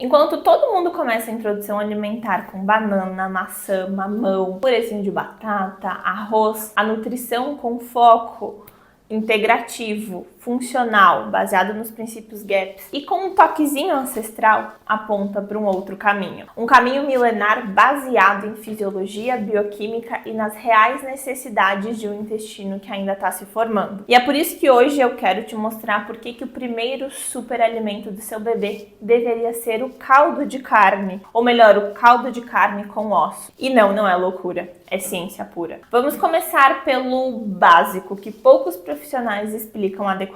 Enquanto todo mundo começa a introdução alimentar com banana, maçã, mamão, purezinho de batata, arroz, a nutrição com foco integrativo, funcional, baseado nos princípios GAPS e com um toquezinho ancestral, aponta para um outro caminho. Um caminho milenar baseado em fisiologia, bioquímica e nas reais necessidades de um intestino que ainda está se formando. E é por isso que hoje eu quero te mostrar por que o primeiro superalimento do seu bebê deveria ser o caldo de carne, ou melhor, o caldo de carne com osso. E não é loucura, é ciência pura. Vamos começar pelo básico, que poucos profissionais explicam adequadamente.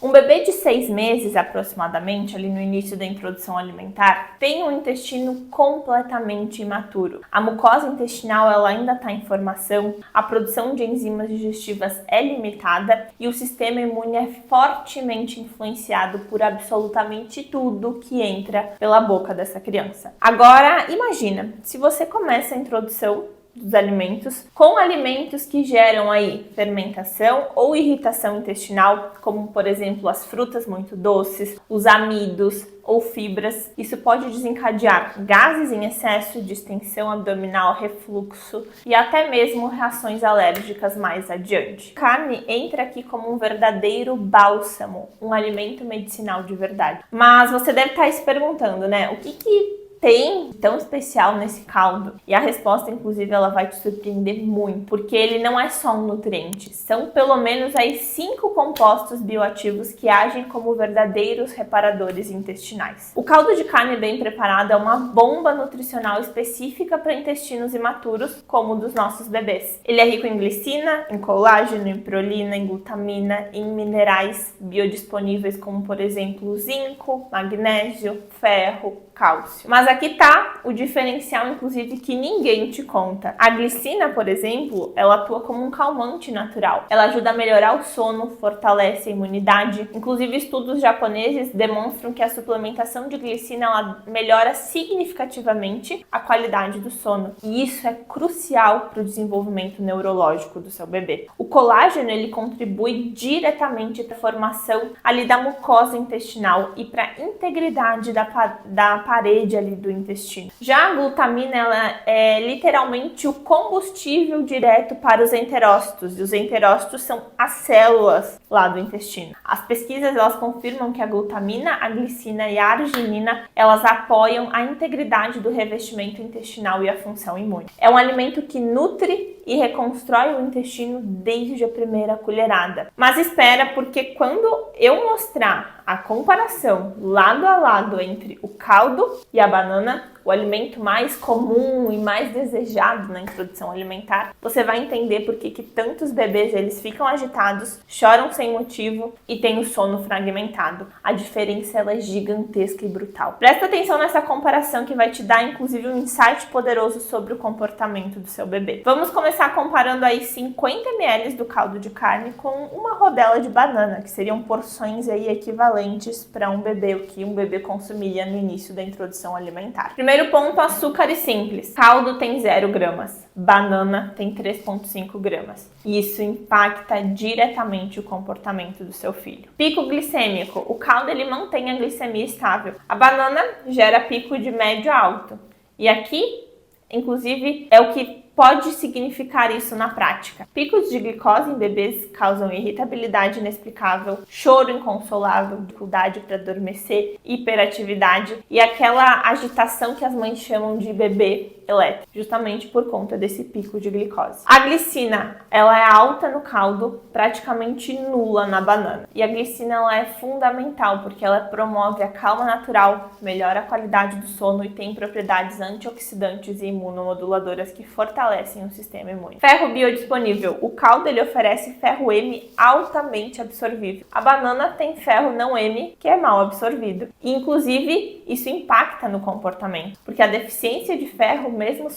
Um bebê de 6 meses, aproximadamente, ali no início da introdução alimentar, tem um intestino completamente imaturo. A mucosa intestinal ela ainda está em formação, a produção de enzimas digestivas é limitada e o sistema imune é fortemente influenciado por absolutamente tudo que entra pela boca dessa criança. Agora, imagina, se você começa a introdução dos alimentos com alimentos que geram aí fermentação ou irritação intestinal, como por exemplo as frutas muito doces, os amidos ou fibras. Isso pode desencadear gases em excesso, distensão abdominal, refluxo e até mesmo reações alérgicas mais adiante. Carne entra aqui como um verdadeiro bálsamo, um alimento medicinal de verdade. Mas você deve estar se perguntando, né? O que tem tão especial nesse caldo? E a resposta, inclusive, ela vai te surpreender muito, porque ele não é só um nutriente, são pelo menos aí 5 compostos bioativos que agem como verdadeiros reparadores intestinais. O caldo de carne bem preparado é uma bomba nutricional específica para intestinos imaturos, como o dos nossos bebês. Ele é rico em glicina, em colágeno, em prolina, em glutamina, em minerais biodisponíveis, como por exemplo zinco, magnésio, ferro, cálcio. Mas aqui tá o diferencial, inclusive, que ninguém te conta. A glicina, por exemplo, ela atua como um calmante natural. Ela ajuda a melhorar o sono, fortalece a imunidade. Inclusive, estudos japoneses demonstram que a suplementação de glicina ela melhora significativamente a qualidade do sono. E isso é crucial para o desenvolvimento neurológico do seu bebê. O colágeno, ele contribui diretamente para a formação ali da mucosa intestinal e para a integridade da parede ali do intestino. Já a glutamina, ela é literalmente o combustível direto para os enterócitos, e os enterócitos são as células lá do intestino. As pesquisas, elas confirmam que a glutamina, a glicina e a arginina, elas apoiam a integridade do revestimento intestinal e a função imune. É um alimento que nutre e reconstrói o intestino desde a primeira colherada. Mas espera, porque quando eu mostrar a comparação lado a lado entre o caldo e a banana, o alimento mais comum e mais desejado na introdução alimentar, você vai entender por que tantos bebês eles ficam agitados, choram sem motivo e têm o sono fragmentado. A diferença ela é gigantesca e brutal. Presta atenção nessa comparação que vai te dar inclusive um insight poderoso sobre o comportamento do seu bebê. Vamos começar comparando aí 50 ml do caldo de carne com uma rodela de banana, que seriam porções aí equivalentes para um bebê, o que um bebê consumiria no início da introdução alimentar. Primeiro ponto, açúcar e simples. Caldo tem 0 gramas, banana tem 3,5 gramas. E isso impacta diretamente o comportamento do seu filho. Pico glicêmico. O caldo ele mantém a glicemia estável. A banana gera pico de médio a alto. E aqui, inclusive, é o que pode significar isso na prática. Picos de glicose em bebês causam irritabilidade inexplicável, choro inconsolável, dificuldade para adormecer, hiperatividade e aquela agitação que as mães chamam de bebê elétrico, justamente por conta desse pico de glicose. A glicina, ela é alta no caldo, praticamente nula na banana. E a glicina ela é fundamental porque ela promove a calma natural, melhora a qualidade do sono e tem propriedades antioxidantes e imunomoduladoras que fortalecem o sistema imune. Ferro biodisponível. O caldo ele oferece ferro M altamente absorvível. A banana tem ferro não M, que é mal absorvido. E, inclusive, isso impacta no comportamento, porque a deficiência de ferro, mesmo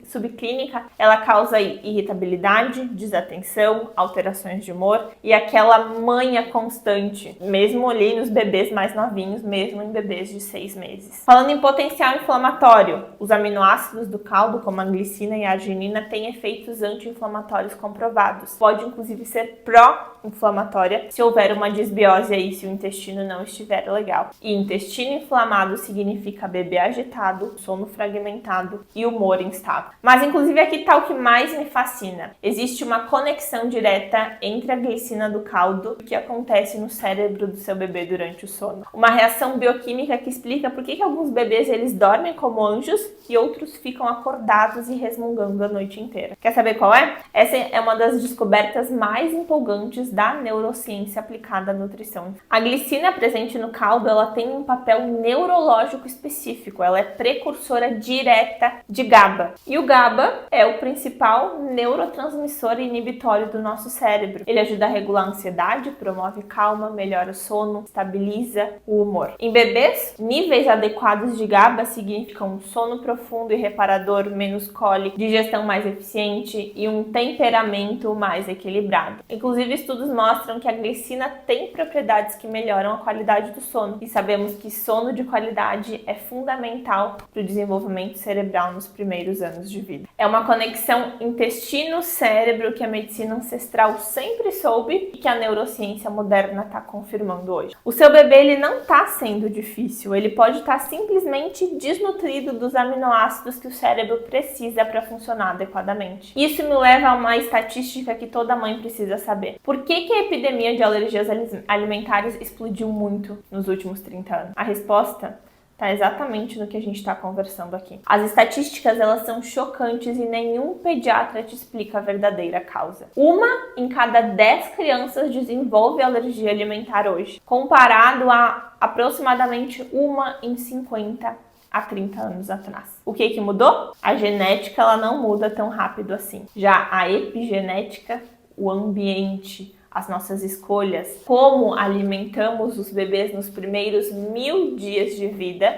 subclínica, ela causa irritabilidade, desatenção, alterações de humor e aquela manha constante, mesmo ali nos bebês mais novinhos, mesmo em bebês de 6 meses. Falando em potencial inflamatório, os aminoácidos do caldo, como a glicina e a arginina, arginina tem efeitos anti-inflamatórios comprovados. Pode inclusive ser pró-inflamatória se houver uma disbiose aí, se o intestino não estiver legal. E intestino inflamado significa bebê agitado, sono fragmentado e humor instável. Mas inclusive aqui tá o que mais me fascina. Existe uma conexão direta entre a glicina do caldo e o que acontece no cérebro do seu bebê durante o sono. Uma reação bioquímica que explica por que alguns bebês eles dormem como anjos e outros ficam acordados e resmungando a noite inteira. Quer saber qual é? Essa é uma das descobertas mais empolgantes da neurociência aplicada à nutrição. A glicina presente no caldo, ela tem um papel neurológico específico. Ela é precursora direta de GABA. E o GABA é o principal neurotransmissor inibitório do nosso cérebro. Ele ajuda a regular a ansiedade, promove calma, melhora o sono, estabiliza o humor. Em bebês, níveis adequados de GABA significam um sono profundo e reparador, menos cólico, digestão mais eficiente e um temperamento mais equilibrado. Inclusive, estudos mostram que a glicina tem propriedades que melhoram a qualidade do sono. E sabemos que sono de qualidade é fundamental para o desenvolvimento cerebral nos primeiros anos de vida. É uma conexão intestino-cérebro que a medicina ancestral sempre soube e que a neurociência moderna está confirmando hoje. O seu bebê ele não está sendo difícil, ele pode estar simplesmente desnutrido dos aminoácidos que o cérebro precisa para funcionar adequadamente. Isso me leva a uma estatística que toda mãe precisa saber. Por que a epidemia de alergias alimentares explodiu muito nos últimos 30 anos? A resposta está exatamente no que a gente está conversando aqui. As estatísticas, elas são chocantes e nenhum pediatra te explica a verdadeira causa. Uma em cada 10 crianças desenvolve alergia alimentar hoje, comparado a aproximadamente uma em 50 há 30 anos atrás. O que mudou? A genética, ela não muda tão rápido assim. Já a epigenética, o ambiente, as nossas escolhas, como alimentamos os bebês nos primeiros 1000 dias de vida,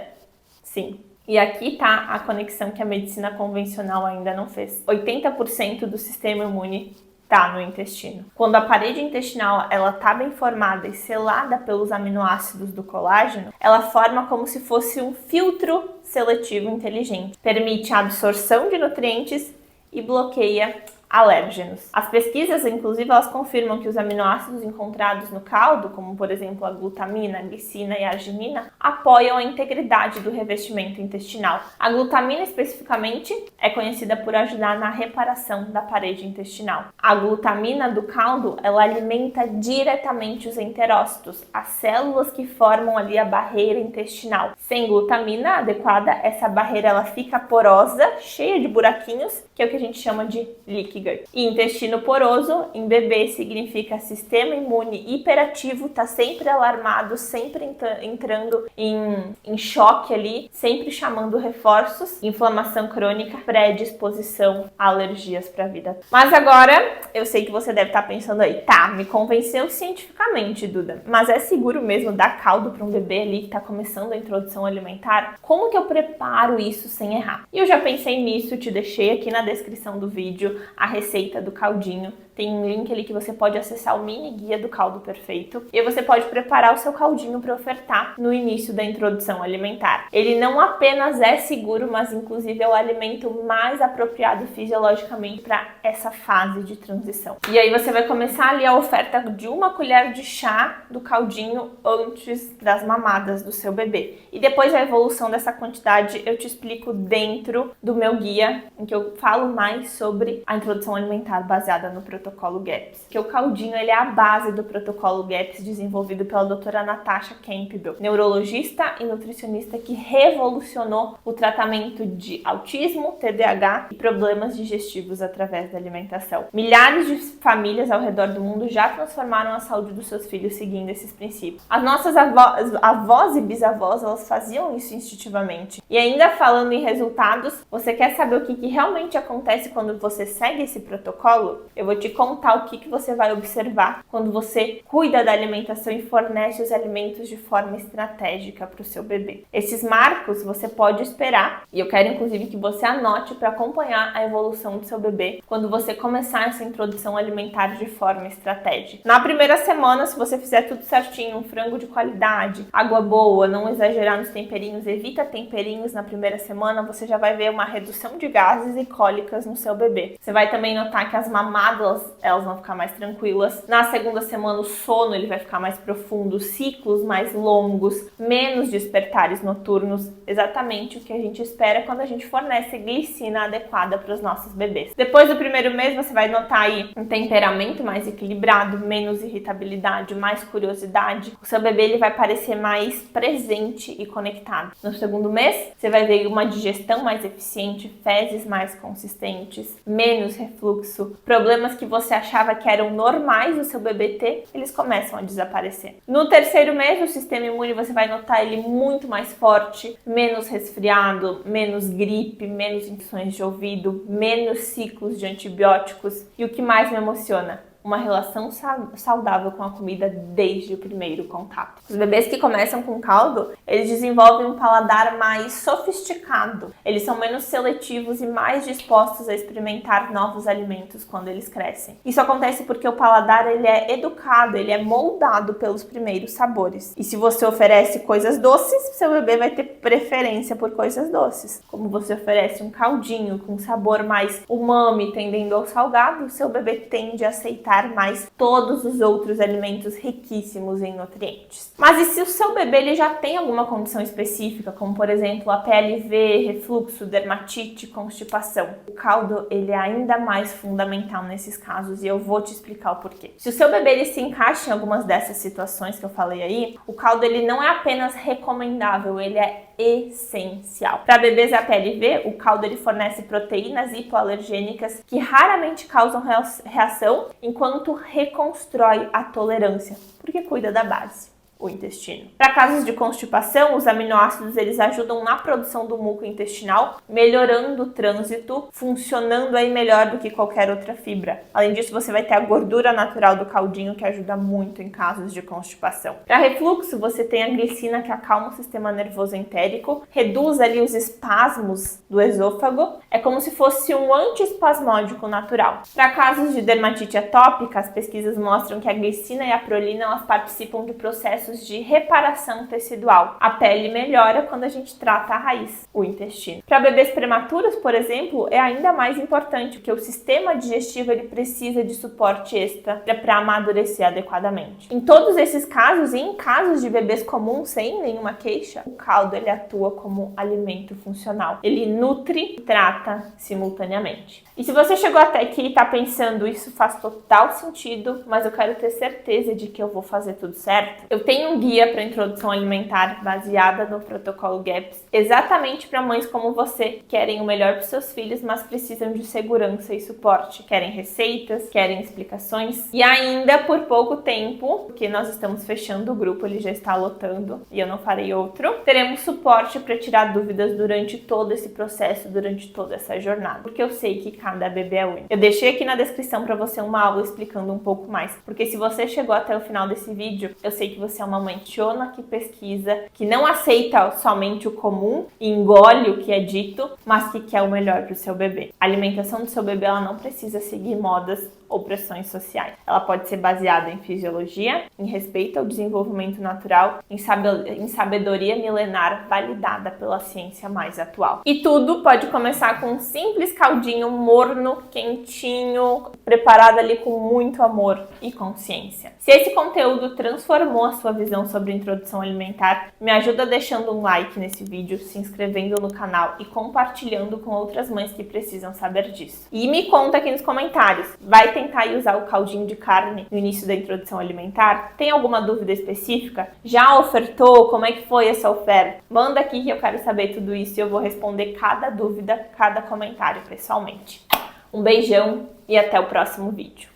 sim. E aqui tá a conexão que a medicina convencional ainda não fez. 80% do sistema imune tá no intestino. Quando a parede intestinal ela tá bem formada e selada pelos aminoácidos do colágeno, ela forma como se fosse um filtro seletivo inteligente. Permite a absorção de nutrientes e bloqueia alérgenos. As pesquisas, inclusive, elas confirmam que os aminoácidos encontrados no caldo, como por exemplo a glutamina, a glicina e a arginina, apoiam a integridade do revestimento intestinal. A glutamina, especificamente, é conhecida por ajudar na reparação da parede intestinal. A glutamina do caldo, ela alimenta diretamente os enterócitos, as células que formam ali a barreira intestinal. Sem glutamina adequada, essa barreira ela fica porosa, cheia de buraquinhos, que é o que a gente chama de leaky gut. E intestino poroso em bebê significa sistema imune hiperativo, tá sempre alarmado, sempre entrando em choque ali, sempre chamando reforços, inflamação crônica, predisposição a alergias para a vida. Mas agora, eu sei que você deve estar pensando aí, tá, me convenceu cientificamente, Duda, mas é seguro mesmo dar caldo para um bebê ali que está começando a introdução alimentar? Como que eu preparo isso sem errar? E eu já pensei nisso, te deixei aqui na descrição do vídeo a receita do caldinho. Tem um link ali que você pode acessar o mini guia do caldo perfeito e você pode preparar o seu caldinho para ofertar no início da introdução alimentar. Ele não apenas é seguro, mas inclusive é o alimento mais apropriado fisiologicamente para essa fase de transição. E aí você vai começar ali a oferta de 1 colher de chá do caldinho antes das mamadas do seu bebê. E depois a evolução dessa quantidade eu te explico dentro do meu guia, em que eu falo mais sobre a introdução alimentar baseada no protocolo GAPS. Que o caldinho ele é a base do protocolo GAPS desenvolvido pela doutora Natasha Campbell, neurologista e nutricionista que revolucionou o tratamento de autismo, TDAH e problemas digestivos através da alimentação. Milhares de famílias ao redor do mundo já transformaram a saúde dos seus filhos seguindo esses princípios. As nossas avós e bisavós, elas faziam isso instintivamente. E ainda falando em resultados, você quer saber o que realmente acontece quando você segue esse protocolo? Eu vou te contar o que você vai observar quando você cuida da alimentação e fornece os alimentos de forma estratégica para o seu bebê. Esses marcos você pode esperar, e eu quero inclusive que você anote para acompanhar a evolução do seu bebê quando você começar essa introdução alimentar de forma estratégica. Na primeira semana, se você fizer tudo certinho, um frango de qualidade, água boa, não exagerar nos temperinhos, evita temperinhos na primeira semana, você já vai ver uma redução de gases e cólicas no seu bebê. Você vai também notar que as mamadas, elas vão ficar mais tranquilas. Na segunda semana, o sono ele vai ficar mais profundo, ciclos mais longos, menos despertares noturnos, exatamente o que a gente espera quando a gente fornece glicina adequada para os nossos bebês. Depois do primeiro mês, você vai notar aí um temperamento mais equilibrado, menos irritabilidade, mais curiosidade. O seu bebê ele vai parecer mais presente e conectado. No segundo mês, você vai ver uma digestão mais eficiente, fezes mais consistentes, menos refluxo, problemas que você achava que eram normais do seu bebê ter, eles começam a desaparecer. No terceiro mês, o sistema imune você vai notar ele muito mais forte, menos resfriado, menos gripe, menos infecções de ouvido, menos ciclos de antibióticos e o que mais me emociona, uma relação saudável com a comida desde o primeiro contato. Os bebês que começam com caldo, eles desenvolvem um paladar mais sofisticado. Eles são menos seletivos e mais dispostos a experimentar novos alimentos quando eles crescem. Isso acontece porque o paladar ele é educado, ele é moldado pelos primeiros sabores. E se você oferece coisas doces, seu bebê vai ter preferência por coisas doces. Como você oferece um caldinho com sabor mais umami, tendendo ao salgado, seu bebê tende a aceitar mais todos os outros alimentos riquíssimos em nutrientes. Mas e se o seu bebê ele já tem alguma condição específica, como por exemplo a PLV, refluxo, dermatite, constipação? O caldo ele é ainda mais fundamental nesses casos e eu vou te explicar o porquê. Se o seu bebê ele se encaixa em algumas dessas situações que eu falei aí, o caldo ele não é apenas recomendável, ele é essencial. Para bebês APLV, o caldo ele fornece proteínas hipoalergênicas que raramente causam reação, enquanto reconstrói a tolerância, porque cuida da base, o intestino. Para casos de constipação, os aminoácidos eles ajudam na produção do muco intestinal, melhorando o trânsito, funcionando aí melhor do que qualquer outra fibra. Além disso, você vai ter a gordura natural do caldinho que ajuda muito em casos de constipação. Para refluxo, você tem a glicina que acalma o sistema nervoso entérico, reduz ali os espasmos do esôfago, é como se fosse um antiespasmódico natural. Para casos de dermatite atópica, as pesquisas mostram que a glicina e a prolina elas participam de processos de reparação tecidual. A pele melhora quando a gente trata a raiz, o intestino. Para bebês prematuros, por exemplo, é ainda mais importante porque o sistema digestivo ele precisa de suporte extra para amadurecer adequadamente. Em todos esses casos e em casos de bebês comuns sem nenhuma queixa, o caldo ele atua como alimento funcional. Ele nutre e trata simultaneamente. E se você chegou até aqui e está pensando, isso faz total sentido, mas eu quero ter certeza de que eu vou fazer tudo certo, eu tenho um guia para introdução alimentar baseada no protocolo GAPS, exatamente para mães como você, que querem o melhor para seus filhos, mas precisam de segurança e suporte. Querem receitas, querem explicações e ainda por pouco tempo, porque nós estamos fechando o grupo, ele já está lotando e eu não farei outro, teremos suporte para tirar dúvidas durante todo esse processo, durante toda essa jornada, porque eu sei que cada bebê é único. Eu deixei aqui na descrição para você uma aula explicando um pouco mais, porque se você chegou até o final desse vídeo, eu sei que você é uma mãe tiona que pesquisa, que não aceita somente o comum e engole o que é dito, mas que quer o melhor para o seu bebê. A alimentação do seu bebê ela não precisa seguir modas ou pressões sociais. Ela pode ser baseada em fisiologia, em respeito ao desenvolvimento natural, em sabedoria milenar validada pela ciência mais atual. E tudo pode começar com um simples caldinho morno, quentinho, preparado ali com muito amor e consciência. Se esse conteúdo transformou a sua visão sobre introdução alimentar, me ajuda deixando um like nesse vídeo, se inscrevendo no canal e compartilhando com outras mães que precisam saber disso. E me conta aqui nos comentários, vai tentar usar o caldinho de carne no início da introdução alimentar? Tem alguma dúvida específica? Já ofertou? Como é que foi essa oferta? Manda aqui que eu quero saber tudo isso e eu vou responder cada dúvida, cada comentário pessoalmente. Um beijão e até o próximo vídeo.